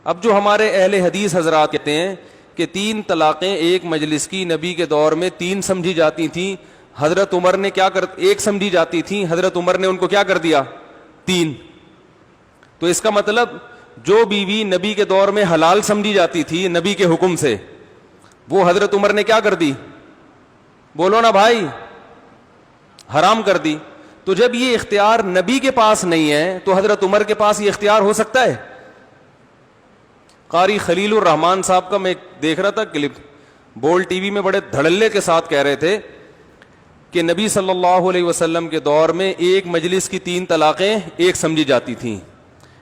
اب جو ہمارے اہل حدیث حضرات کہتے ہیں کہ 3 طلاقیں ایک مجلس کی نبی کے دور میں 3 سمجھی جاتی تھیں, حضرت عمر نے کیا کر, 1 سمجھی جاتی تھیں, حضرت عمر نے ان کو کیا کر دیا, 3. تو اس کا مطلب جو بیوی نبی کے دور میں حلال سمجھی جاتی تھی نبی کے حکم سے, وہ حضرت عمر نے کیا کر دی, بولو نا بھائی, حرام کر دی. تو جب یہ اختیار نبی کے پاس نہیں ہے تو حضرت عمر کے پاس یہ اختیار ہو سکتا ہے؟ قاری خلیل الرحمان صاحب کا میں دیکھ رہا تھا کلپ, بول ٹی وی میں بڑے دھڑلے کے ساتھ کہہ رہے تھے کہ نبی صلی اللہ علیہ وسلم کے دور میں ایک مجلس کی 3 طلاقیں ایک سمجھی جاتی تھیں.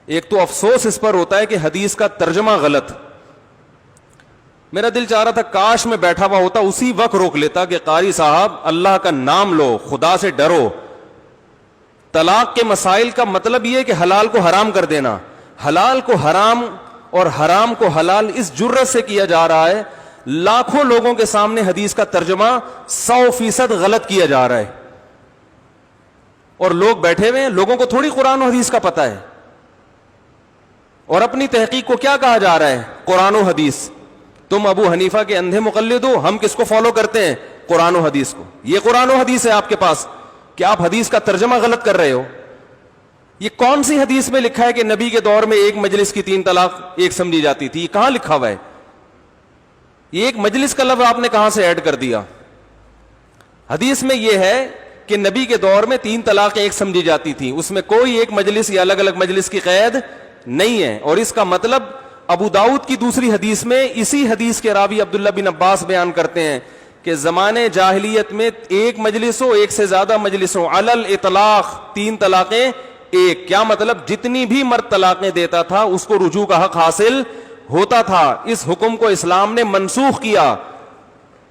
ایک تو افسوس اس پر ہوتا ہے کہ حدیث کا ترجمہ غلط. میرا دل چاہ رہا تھا کاش میں بیٹھا ہوا ہوتا اسی وقت روک لیتا کہ قاری صاحب اللہ کا نام لو, خدا سے ڈرو. طلاق کے مسائل کا مطلب یہ ہے کہ حلال کو حرام کر دینا, حلال کو حرام اور حرام کو حلال اس جرت سے کیا جا رہا ہے. لاکھوں لوگوں کے سامنے حدیث کا ترجمہ 100% غلط کیا جا رہا ہے, اور لوگ بیٹھے ہوئے ہیں, لوگوں کو تھوڑی قرآن و حدیث کا پتہ ہے, اور اپنی تحقیق کو کیا کہا جا رہا ہے, قرآن و حدیث. تم ابو حنیفہ کے اندھے مقلد ہو, ہم کس کو فالو کرتے ہیں, قرآن و حدیث کو. یہ قرآن و حدیث ہے آپ کے پاس کہ آپ حدیث کا ترجمہ غلط کر رہے ہو. یہ کون سی حدیث میں لکھا ہے کہ نبی کے دور میں ایک مجلس کی 3 طلاق ایک سمجھی جاتی تھی؟ یہ کہاں لکھا ہوا ہے؟ یہ ایک مجلس کا لفظ آپ نے کہاں سے ایڈ کر دیا؟ حدیث میں یہ ہے کہ نبی کے دور میں 3 طلاقیں ایک سمجھی جاتی تھیں, اس میں کوئی ایک مجلس یا الگ الگ مجلس کی قید نہیں ہے. اور اس کا مطلب ابو داؤد کی دوسری حدیث میں اسی حدیث کے راوی عبداللہ بن عباس بیان کرتے ہیں کہ زمانے جاہلیت میں ایک مجلس ہو, ایک سے زیادہ مجلس ہو, علل اطلاق 3 طلاقیں ایک. کیا مطلب؟ جتنی بھی مرد طلاقیں دیتا تھا اس کو رجوع کا حق حاصل ہوتا تھا. اس حکم کو اسلام نے منسوخ کیا,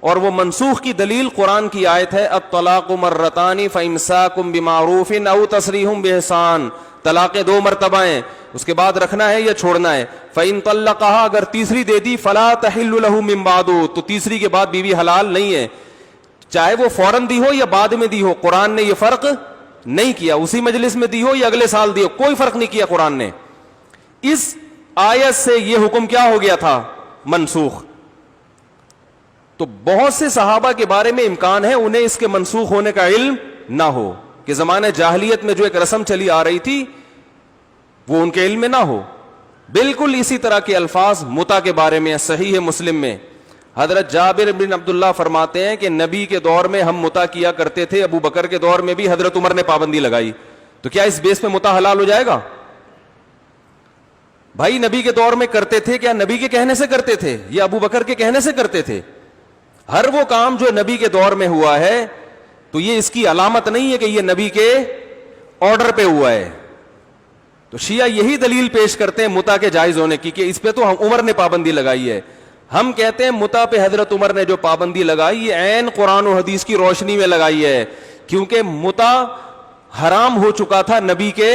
اور وہ منسوخ کی دلیل قرآن کی آیت ہے الطلاق مرتان فامساکم بمعروف او تسریح باحسان. طلاقیں 2 مرتبہ ہیں, اس کے بعد رکھنا ہے یا چھوڑنا ہے. فإن طلقها, اگر تیسری دے دی, فلا تحل له من بعد, تو تیسری کے بعد بیوی حلال نہیں ہے, چاہے وہ فوراً دی ہو یا بعد میں دی ہو. قرآن نے یہ فرق نہیں کیا, اسی مجلس میں دی ہو یا اگلے سال دی ہو, کوئی فرق نہیں کیا قرآن نے. اس آیت سے یہ حکم کیا ہو گیا تھا؟ منسوخ. تو بہت سے صحابہ کے بارے میں امکان ہے انہیں اس کے منسوخ ہونے کا علم نہ ہو, کہ زمانے جاہلیت میں جو ایک رسم چلی آ رہی تھی وہ ان کے علم میں نہ ہو. بالکل اسی طرح کے الفاظ متع کے بارے میں صحیح مسلم میں حضرت جابر بن عبداللہ فرماتے ہیں کہ نبی کے دور میں ہم متع کیا کرتے تھے, ابو بکر کے دور میں بھی حضرت عمر نے پابندی لگائی. تو کیا اس بیس پہ متع حلال ہو جائے گا؟ بھائی نبی کے دور میں کرتے تھے, کیا نبی کے کہنے سے کرتے تھے یا ابو بکر کے کہنے سے کرتے تھے؟ ہر وہ کام جو نبی کے دور میں ہوا ہے تو یہ اس کی علامت نہیں ہے کہ یہ نبی کے آرڈر پہ ہوا ہے. تو شیعہ یہی دلیل پیش کرتے ہیں متع کے جائز ہونے کی کہ اس پہ تو عمر نے پابندی لگائی ہے. ہم کہتے ہیں متع پہ حضرت عمر نے جو پابندی لگائی یہ عین قرآن و حدیث کی روشنی میں لگائی ہے, کیونکہ متع حرام ہو چکا تھا نبی کے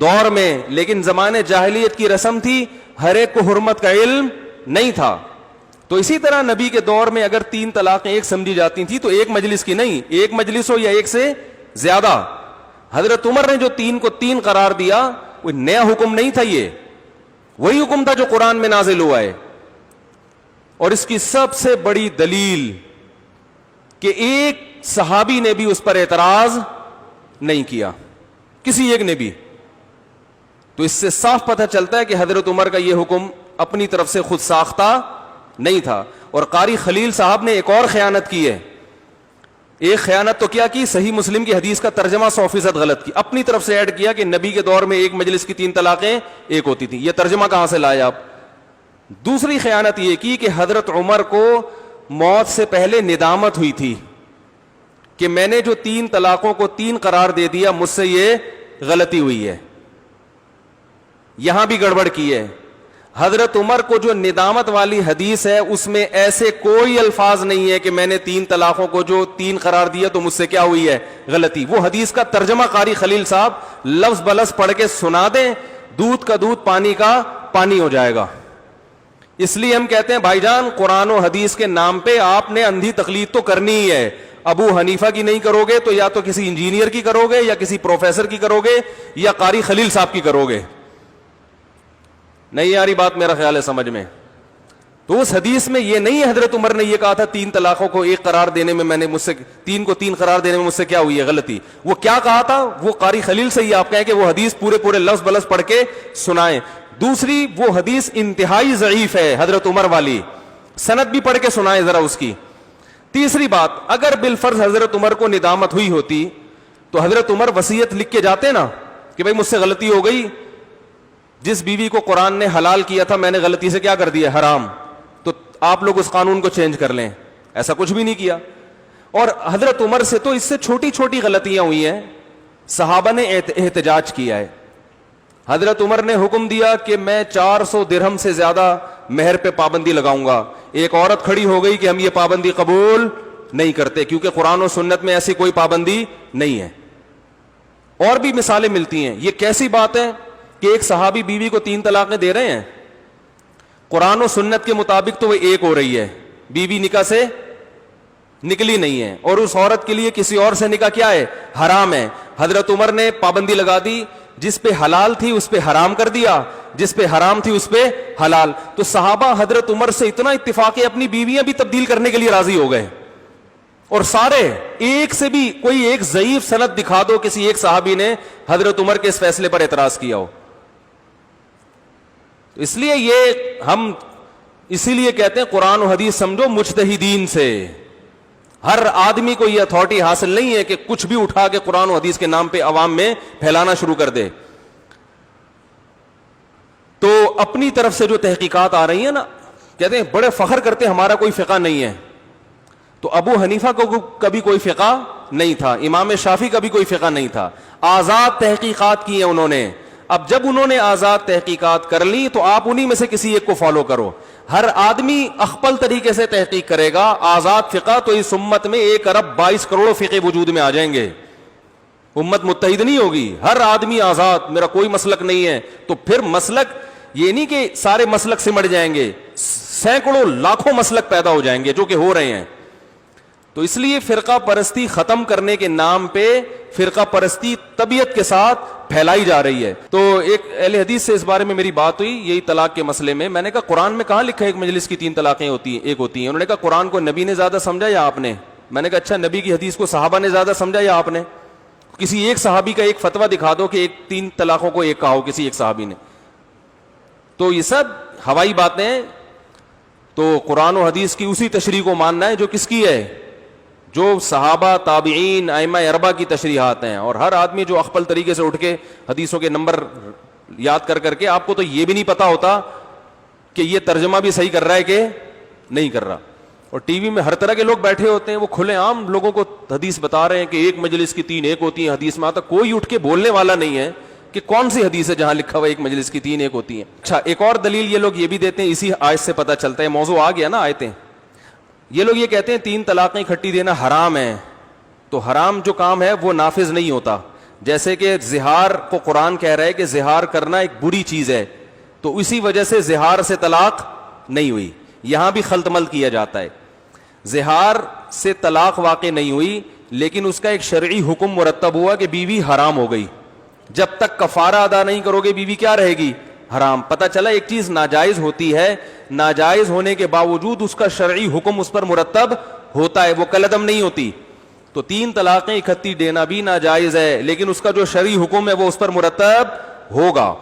دور میں, لیکن زمانے جاہلیت کی رسم تھی, ہر ایک کو حرمت کا علم نہیں تھا. تو اسی طرح نبی کے دور میں اگر 3 طلاقیں ایک سمجھی جاتی تھی تو ایک مجلس کی نہیں, ایک مجلس ہو یا ایک سے زیادہ. حضرت عمر نے جو 3 کو 3 قرار دیا وہ نیا حکم نہیں تھا, یہ وہی حکم تھا جو قرآن میں نازل ہوا ہے. اور اس کی سب سے بڑی دلیل کہ ایک صحابی نے بھی اس پر اعتراض نہیں کیا, کسی ایک نے بھی. تو اس سے صاف پتہ چلتا ہے کہ حضرت عمر کا یہ حکم اپنی طرف سے خود ساختہ نہیں تھا. اور قاری خلیل صاحب نے ایک اور خیانت کی ہے. ایک خیانت تو کیا کی, صحیح مسلم کی حدیث کا ترجمہ 100% غلط کی, اپنی طرف سے ایڈ کیا کہ نبی کے دور میں ایک مجلس کی 3 طلاقیں ایک ہوتی تھیں. یہ ترجمہ کہاں سے لائے آپ؟ دوسری خیانت یہ کی کہ حضرت عمر کو موت سے پہلے ندامت ہوئی تھی کہ میں نے جو 3 طلاقوں کو 3 قرار دے دیا, مجھ سے یہ غلطی ہوئی ہے. یہاں بھی گڑبڑ کی ہے. حضرت عمر کو جو ندامت والی حدیث ہے اس میں ایسے کوئی الفاظ نہیں ہے کہ میں نے 3 طلاقوں کو جو 3 قرار دیا تو مجھ سے کیا ہوئی ہے, غلطی. وہ حدیث کا ترجمہ قاری خلیل صاحب لفظ بلفظ پڑھ کے سنا دیں, دودھ کا دودھ پانی کا پانی ہو جائے گا. اس لیے ہم کہتے ہیں بھائی جان قرآن و حدیث کے نام پہ آپ نے اندھی تقلید تو کرنی ہی ہے. ابو حنیفہ کی نہیں کرو گے تو یا تو کسی انجینئر کی کرو گے یا کسی پروفیسر کی کرو گے یا قاری خلیل صاحب کی کرو گے. نہیں آ رہی بات میرا خیال ہے سمجھ میں؟ تو اس حدیث میں یہ نہیں ہے حضرت عمر نے یہ کہا تھا 3 طلاقوں کو 1 قرار دینے میں میں نے مجھ سے 3 کو 3 قرار دینے میں مجھ سے کیا ہوئی ہے غلطی. وہ کیا کہا تھا وہ قاری خلیل سے ہی آپ کہیں کہ وہ حدیث پورے لفظ بلفظ پڑھ کے سنائیں. دوسری وہ حدیث انتہائی ضعیف ہے حضرت عمر والی, سند بھی پڑھ کے سنائیں ذرا اس کی. تیسری بات, اگر بالفرض حضرت عمر کو ندامت ہوئی ہوتی تو حضرت عمر وصیت لکھ کے جاتے نا کہ بھائی مجھ سے غلطی ہو گئی, جس بیوی کو قرآن نے حلال کیا تھا میں نے غلطی سے کیا کر دیا حرام, تو آپ لوگ اس قانون کو چینج کر لیں. ایسا کچھ بھی نہیں کیا. اور حضرت عمر سے تو اس سے چھوٹی چھوٹی غلطیاں ہوئی ہیں, صحابہ نے احتجاج کیا ہے. حضرت عمر نے حکم دیا کہ میں 400 درہم سے زیادہ مہر پہ پابندی لگاؤں گا. ایک عورت کھڑی ہو گئی کہ ہم یہ پابندی قبول نہیں کرتے کیونکہ قرآن و سنت میں ایسی کوئی پابندی نہیں ہے. اور بھی مثالیں ملتی ہیں. یہ کیسی بات ہے کہ ایک صحابی بیوی کو 3 طلاقیں دے رہے ہیں, قرآن و سنت کے مطابق تو وہ 1 ہو رہی ہے, بیوی نکاح سے نکلی نہیں ہے, اور اس عورت کے لیے کسی اور سے نکاح کیا ہے حرام ہے. حضرت عمر نے پابندی لگا دی, جس پہ حلال تھی اس پہ حرام کر دیا, جس پہ حرام تھی اس پہ حلال. تو صحابہ حضرت عمر سے اتنا اتفاق ہے اپنی بیویاں بھی تبدیل کرنے کے لیے راضی ہو گئے. اور سارے ایک سے بھی کوئی ایک ضعیف سند دکھا دو کسی ایک صحابی نے حضرت عمر کے اس فیصلے پر اعتراض کیا ہو. اس لیے یہ ہم اسی لیے کہتے ہیں قرآن و حدیث سمجھو مجتہدین سے. ہر آدمی کو یہ اتھارٹی حاصل نہیں ہے کہ کچھ بھی اٹھا کے قرآن و حدیث کے نام پہ عوام میں پھیلانا شروع کر دے. تو اپنی طرف سے جو تحقیقات آ رہی ہیں نا, کہتے ہیں بڑے فخر کرتے ہمارا کوئی فقہ نہیں ہے. تو ابو حنیفہ کو کبھی کوئی فقہ نہیں تھا, امام شافعی کا بھی کوئی فقہ نہیں تھا, آزاد تحقیقات کی ہیں انہوں نے. اب جب انہوں نے آزاد تحقیقات کر لی تو آپ انہی میں سے کسی ایک کو فالو کرو. ہر آدمی اخپل طریقے سے تحقیق کرے گا آزاد فقہ تو اس امت میں 1 ارب 22 کروڑ فقہ وجود میں آ جائیں گے, امت متحد نہیں ہوگی. ہر آدمی آزاد, میرا کوئی مسلک نہیں ہے, تو پھر مسلک یہ نہیں کہ سارے مسلک سمٹ جائیں گے, سینکڑوں لاکھوں مسلک پیدا ہو جائیں گے جو کہ ہو رہے ہیں. تو اس لیے فرقہ پرستی ختم کرنے کے نام پہ فرقہ پرستی طبیعت کے ساتھ پھیلائی جا رہی ہے. تو ایک اہل حدیث سے اس بارے میں میری بات ہوئی یہی طلاق کے مسئلے میں. میں نے کہا قرآن میں کہاں لکھا ہے ایک مجلس کی 3 طلاقیں ہوتی ہیں, 1 ہوتی ہیں. انہوں نے کہا قرآن کو نبی نے زیادہ سمجھا یا آپ نے؟ میں نے کہا اچھا نبی کی حدیث کو صحابہ نے زیادہ سمجھا یا آپ نے؟ کسی ایک صحابی کا ایک فتویٰ دکھا دو کہ 3 طلاقوں کو 1 کہا ہو کسی ایک صحابی نے. تو یہ سب ہوائی باتیں ہیں. تو قرآن و حدیث کی اسی تشریح کو ماننا ہے جو کس کی ہے, جو صحابہ تابعین ائمہ اربعہ کی تشریحات ہیں. اور ہر آدمی جو اخپل طریقے سے اٹھ کے حدیثوں کے نمبر یاد کر کے, آپ کو تو یہ بھی نہیں پتا ہوتا کہ یہ ترجمہ بھی صحیح کر رہا ہے کہ نہیں کر رہا. اور ٹی وی میں ہر طرح کے لوگ بیٹھے ہوتے ہیں, وہ کھلے عام لوگوں کو حدیث بتا رہے ہیں کہ ایک مجلس کی 3 1 ہوتی ہیں. حدیث میں آتا کوئی اٹھ کے بولنے والا نہیں ہے کہ کون سی حدیث ہے جہاں لکھا ہوا ایک مجلس کی 3 1 ہوتی ہیں. اچھا ایک اور دلیل یہ لوگ یہ بھی دیتے ہیں, اسی آیت سے پتہ چلتا ہے, موضوع آ گیا نا آیتیں. یہ لوگ یہ کہتے ہیں 3 طلاقیں اکٹھی دینا حرام ہے. تو حرام جو کام ہے وہ نافذ نہیں ہوتا. جیسے کہ زہار کو قرآن کہہ رہا ہے کہ زہار کرنا ایک بری چیز ہے, تو اسی وجہ سے زہار سے طلاق نہیں ہوئی. یہاں بھی خلط ملط کیا جاتا ہے. زہار سے طلاق واقع نہیں ہوئی لیکن اس کا ایک شرعی حکم مرتب ہوا کہ بیوی حرام ہو گئی. جب تک کفارہ ادا نہیں کرو گے بیوی کیا رہے گی, حرام. پتہ چلا ایک چیز ناجائز ہوتی ہے, ناجائز ہونے کے باوجود اس کا شرعی حکم اس پر مرتب ہوتا ہے, وہ کلعدم نہیں ہوتی. تو 3 طلاقیں اکٹھی دینا بھی ناجائز ہے لیکن اس کا جو شرعی حکم ہے وہ اس پر مرتب ہوگا.